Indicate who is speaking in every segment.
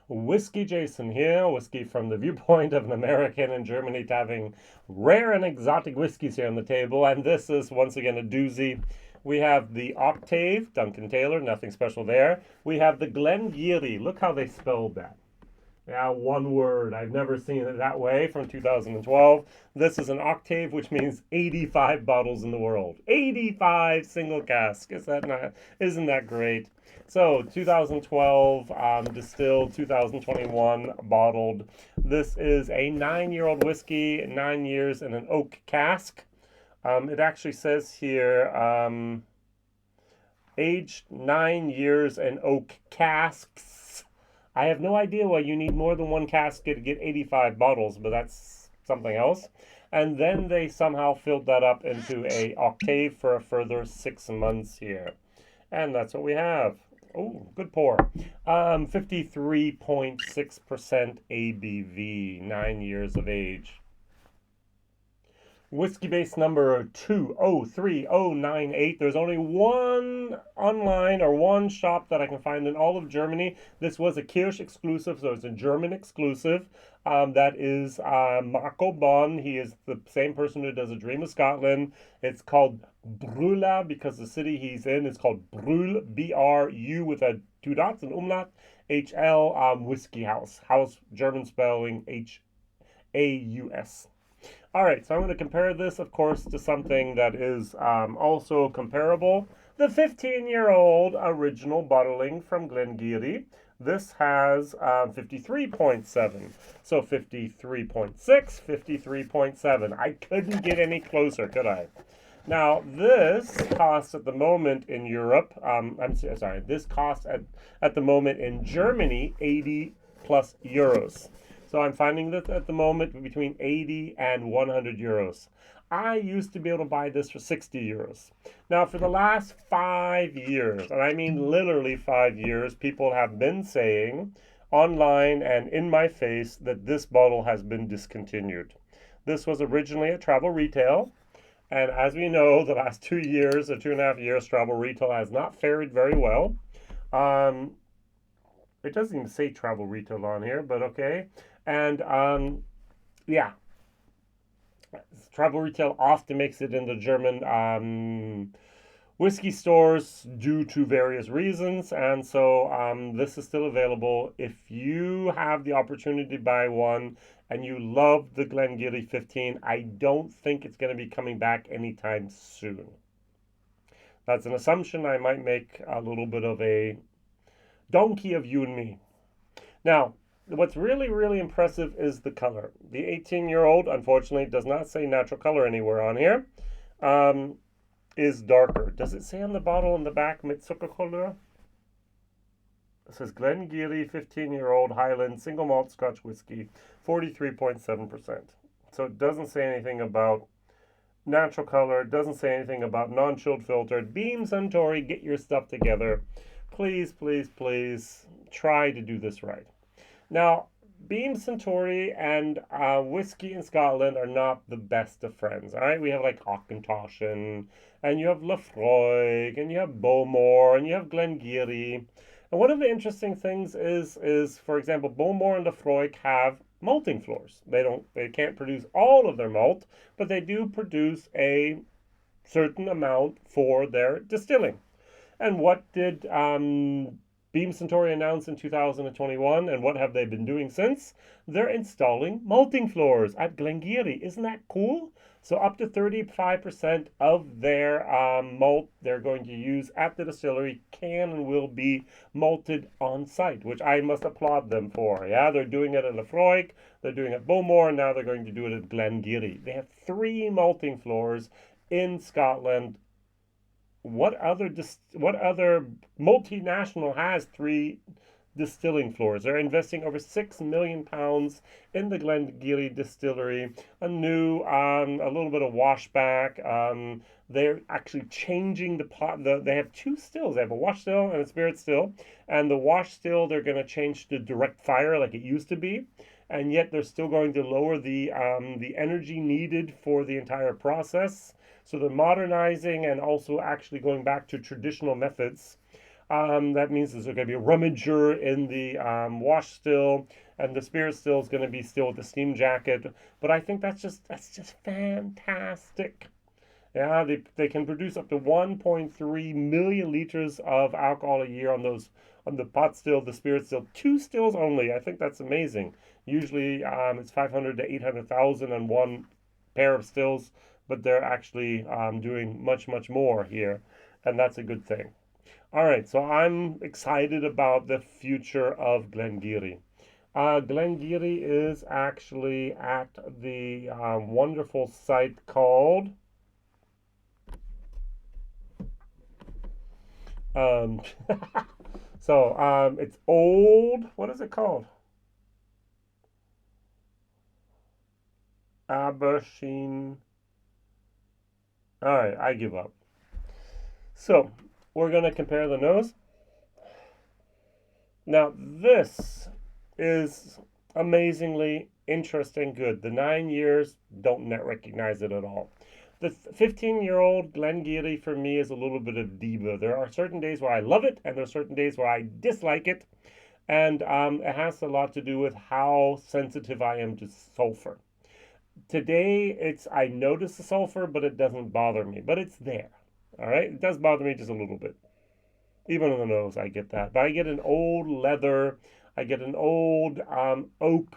Speaker 1: WhiskyJason here, whiskey from the viewpoint of an American in Germany having rare and exotic whiskeys here on the table, and this is once again a doozy. We have the Octave, Duncan Taylor, nothing special there. We have the Glen Garioch, look how they spelled that. Yeah, one word. I've never seen it that way from 2012. This is an octave, which means 85 bottles in the world. 85 single cask. Isn't that great? So 2012 distilled, 2021 bottled. This is a 9-year-old whiskey, 9 years in an oak cask. It actually says here aged 9 years in oak casks. I have no idea why you need more than one cask to get 85 bottles, but that's something else. And then they somehow filled that up into a octave for a further 6 months here. And that's what we have. Oh, good pour. 53.6% ABV, 9 years of age. Whiskybase number 203098. There's only one online or one shop that I can find in all of Germany. This was a Kirsch exclusive, so it's a German exclusive. That is Marco Bonn. He is the same person who does A Dream of Scotland. It's called Brüla because the city he's in is called Brühl, B-R-U with a 2 dots and umlaut, H-L, Whiskey House. House, German spelling H-A-U-S. All right, so I'm going to compare this, of course, to something that is also comparable. The 15-year-old original bottling from Glen Garioch. This has 53.7. So 53.6, 53.7. I couldn't get any closer, could I? Now, this costs at the moment in Europe, this costs at the moment in Germany 80 plus euros. So I'm finding that at the moment between 80 and 100 euros. I used to be able to buy this for 60 euros. Now, for the last 5 years, and I mean literally 5 years, people have been saying online and in my face that this bottle has been discontinued. This was originally at travel retail. And as we know, the last 2 years or 2.5 years, travel retail has not fared very well. It doesn't even say travel retail on here, but okay. And yeah, travel retail often makes it into German whiskey stores due to various reasons. And so this is still available. If you have the opportunity to buy one and you love the Glen Garioch 15, I don't think it's going to be coming back anytime soon. That's an assumption. I might make a little bit of a donkey of you and me. Now, what's really, really impressive is the color. The 18-year-old, unfortunately, does not say natural color anywhere on here, is darker. Does it say on the bottle in the back, mit Zuckercolor? It says Glen Garioch 15-year-old Highland single malt Scotch whiskey, 43.7%. So it doesn't say anything about natural color. It doesn't say anything about non-chilled filtered. Beam Suntory, get your stuff together. Please, please, please try to do this right. Now, Beam Suntory and whiskey in Scotland are not the best of friends, all right? We have like Auchentoshan, and you have Laphroaig, and you have Bowmore, and you have Glen Garioch. And one of the interesting things is for example, Bowmore and Laphroaig have malting floors. They can't produce all of their malt, but they do produce a certain amount for their distilling. And what did Beam Suntory announced in 2021, and what have they been doing since? They're installing malting floors at Glen Garioch. Isn't that cool? So up to 35% of their malt they're going to use at the distillery can and will be malted on site, which I must applaud them for. Yeah, they're doing it at Laphroaig, they're doing it at Bowmore, and now they're going to do it at Glen Garioch. They have 3 malting floors in Scotland. What other multinational has 3 distilling floors? They're investing over £6 million in the Glen Garioch distillery. A new, a little bit of washback. They're actually changing the pot. They have 2 stills. They have a wash still and a spirit still. And the wash still, they're going to change to direct fire like it used to be. And yet they're still going to lower the energy needed for the entire process. So they're modernizing and also actually going back to traditional methods. That means there's going to be a rummager in the wash still, and the spirit still is going to be still with the steam jacket. But I think that's just fantastic. Yeah, they can produce up to 1.3 million liters of alcohol a year on those on the pot still, the spirit still, two stills only. I think that's amazing. Usually, it's 500 to 800,000 on one pair of stills, but they're actually doing much more here, and that's a good thing. All right, so I'm excited about the future of Glengarioch. Glengarioch is actually at the wonderful site called Um, it's old. What is it called? Abersheen. All right, I give up. So we're gonna compare the nose. Now this is amazingly interesting. Good. The 9 years don't net recognize it at all. The 15-year-old Glengarioch for me is a little bit of diva. There are certain days where I love it, and there are certain days where I dislike it. And it has a lot to do with how sensitive I am to sulfur. Today, I notice the sulfur, but it doesn't bother me. But it's there. All right, it does bother me just a little bit. Even on the nose, I get that. But I get an old leather. I get an old oak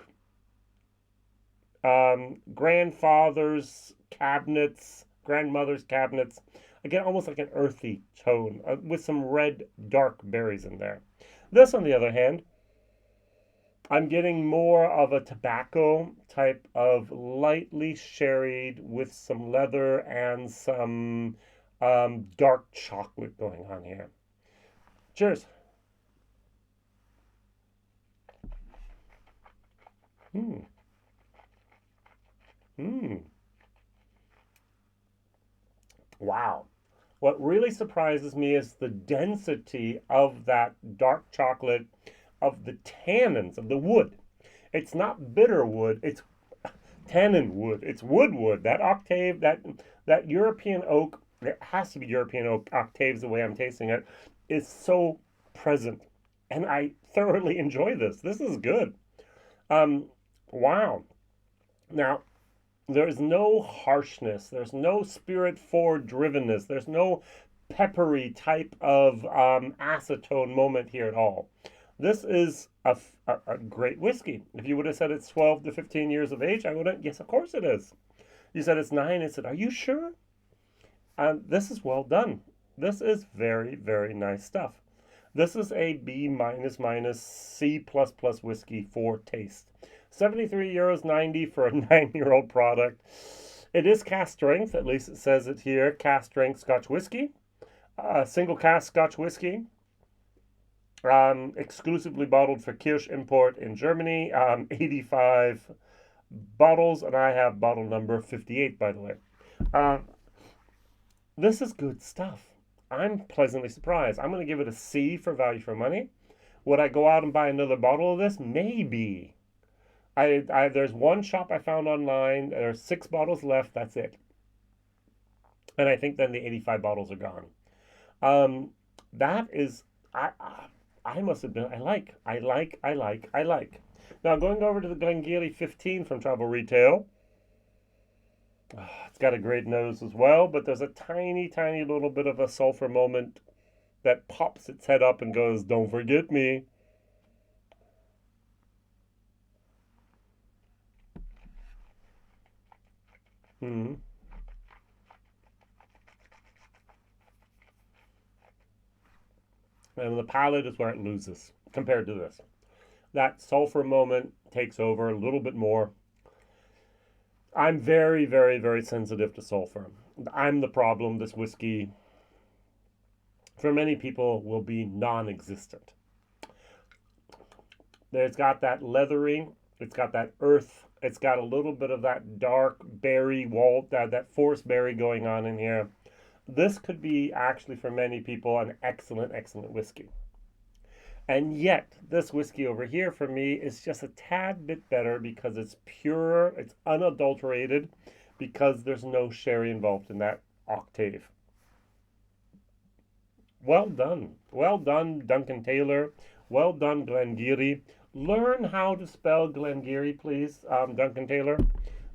Speaker 1: grandfather's cabinets, grandmother's cabinets. I get almost like an earthy tone with some red dark berries in there. This, on the other hand, I'm getting more of a tobacco type of lightly sherried with some leather and some dark chocolate going on here. Cheers. Hmm. Hmm. Wow. What really surprises me is the density of that dark chocolate, of the tannins, of the wood. It's not bitter wood, it's tannin wood. It's wood. That octave, that European oak, it has to be European oak octaves the way I'm tasting it, is so present. And I thoroughly enjoy this. This is good. Um, wow. Now, there's no harshness. There's no spirit forward drivenness. There's no peppery type of acetone moment here at all. This is a great whiskey. If you would have said it's 12 to 15 years of age, I would have, yes, of course it is. You said it's 9. I said, are you sure? This is well done. This is very nice stuff. This is a B minus minus C plus plus whiskey for taste. 73 euros 90 for a 9-year-old product. It is cask strength, at least it says it here. Cask strength Scotch whiskey, single cask Scotch whiskey, exclusively bottled for Kirsch import in Germany. 85 bottles, and I have bottle number 58, by the way. This is good stuff. I'm pleasantly surprised. I'm going to give it a C for value for money. Would I go out and buy another bottle of this? Maybe. There's one shop I found online. There's 6 bottles left. That's it. And I think then the 85 bottles are gone. That is, I must have been, I like. Now, going over to the Glengarioch 15 from Travel Retail. It's got a great nose as well, but there's a tiny little bit of a sulfur moment that pops its head up and goes, don't forget me. Hmm. And the palate is where it loses compared to this. That sulfur moment takes over a little bit more. I'm very sensitive to sulfur. I'm the problem. This whiskey, for many people, will be non-existent. It's got that leathery, it's got that earth, it's got a little bit of that dark berry walt, that forest berry going on in here. This could be actually for many people an excellent whiskey. And yet, this whiskey over here for me is just a tad bit better because it's pure, it's unadulterated, because there's no sherry involved in that octave. Well done. Well done, Duncan Taylor. Well done, Glengarioch. Learn how to spell Glengarioch, please, Duncan Taylor.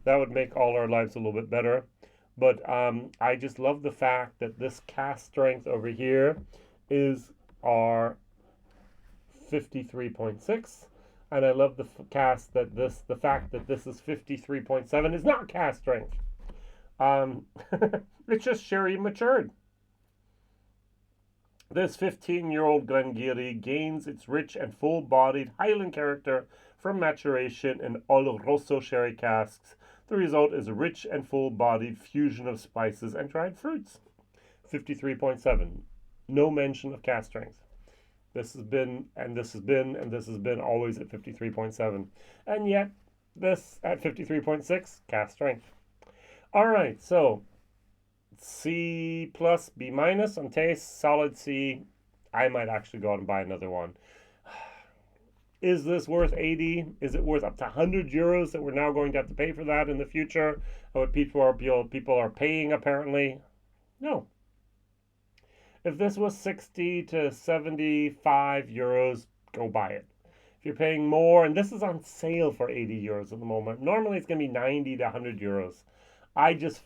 Speaker 1: That would make all our lives a little bit better. But I just love the fact that this cask strength over here is our 53.6. And I love the fact that this is 53.7 is not cask strength. It's just sherry matured. This 15-year-old Glengarioch gains its rich and full-bodied Highland character from maturation in Oloroso sherry casks. The result is a rich and full-bodied fusion of spices and dried fruits. 53.7. No mention of cask strength. This has been, and this has been, and this has been always at 53.7. And yet, this at 53.6, cask strength. All right, so C plus, B minus on taste, solid C. I might actually go out and buy another one. Is this worth 80? Is it worth up to 100 euros that we're now going to have to pay for that in the future? What people are paying apparently? No. If this was 60 to 75 euros, go buy it. If you're paying more, and this is on sale for 80 euros at the moment, normally it's going to be 90 to 100 euros. I just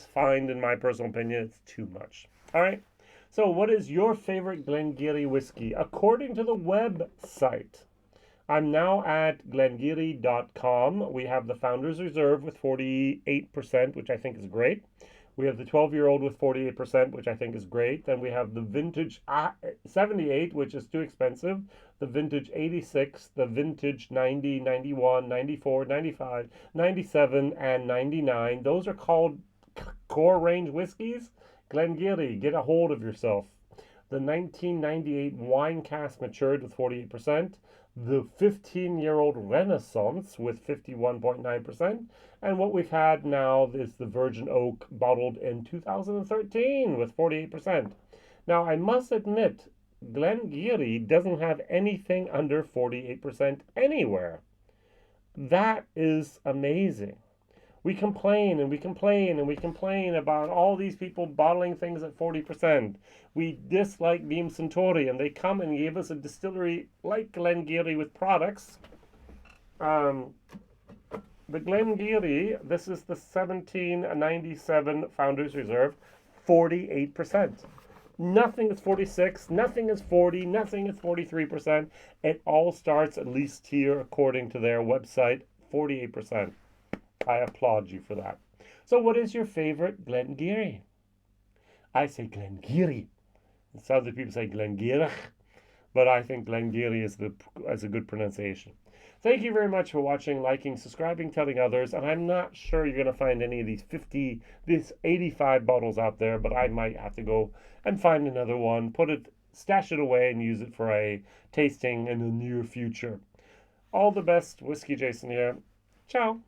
Speaker 1: find, in my personal opinion, it's too much. All right. So what is your favorite Glengarioch whiskey? According to the website, I'm now at glengarioch.com. We have the Founder's Reserve with 48%, which I think is great. We have the 12-year-old with 48%, which I think is great. Then we have the Vintage 78, which is too expensive. The Vintage 86, the Vintage 90, 91, 94, 95, 97, and 99. Those are called core range whiskeys. Glengarioch, get a hold of yourself. The 1998 wine cask matured with 48%. The 15-year-old Renaissance with 51.9%. And what we've had now is the Virgin Oak bottled in 2013 with 48%. Now, I must admit, Glengarioch doesn't have anything under 48% anywhere. That is amazing. We complain and we complain and we complain about all these people bottling things at 40%. We dislike Beam Suntory, and they come and give us a distillery like Glengarioch with products. The Glengarioch, this is the 1797 Founders Reserve, 48%. Nothing is 46, nothing is 40, nothing is 43%. It all starts, at least here, according to their website, 48%. I applaud you for that. So what is your favorite Glengarioch? I say Glengarioch. Some other people say Glengarioch, but I think Glengarioch is a good pronunciation. Thank you very much for watching, liking, subscribing, telling others, and I'm not sure you're going to find any of these 85 bottles out there, but I might have to go and find another one, stash it away, and use it for a tasting in the near future. All the best, Whiskey Jason here. Ciao.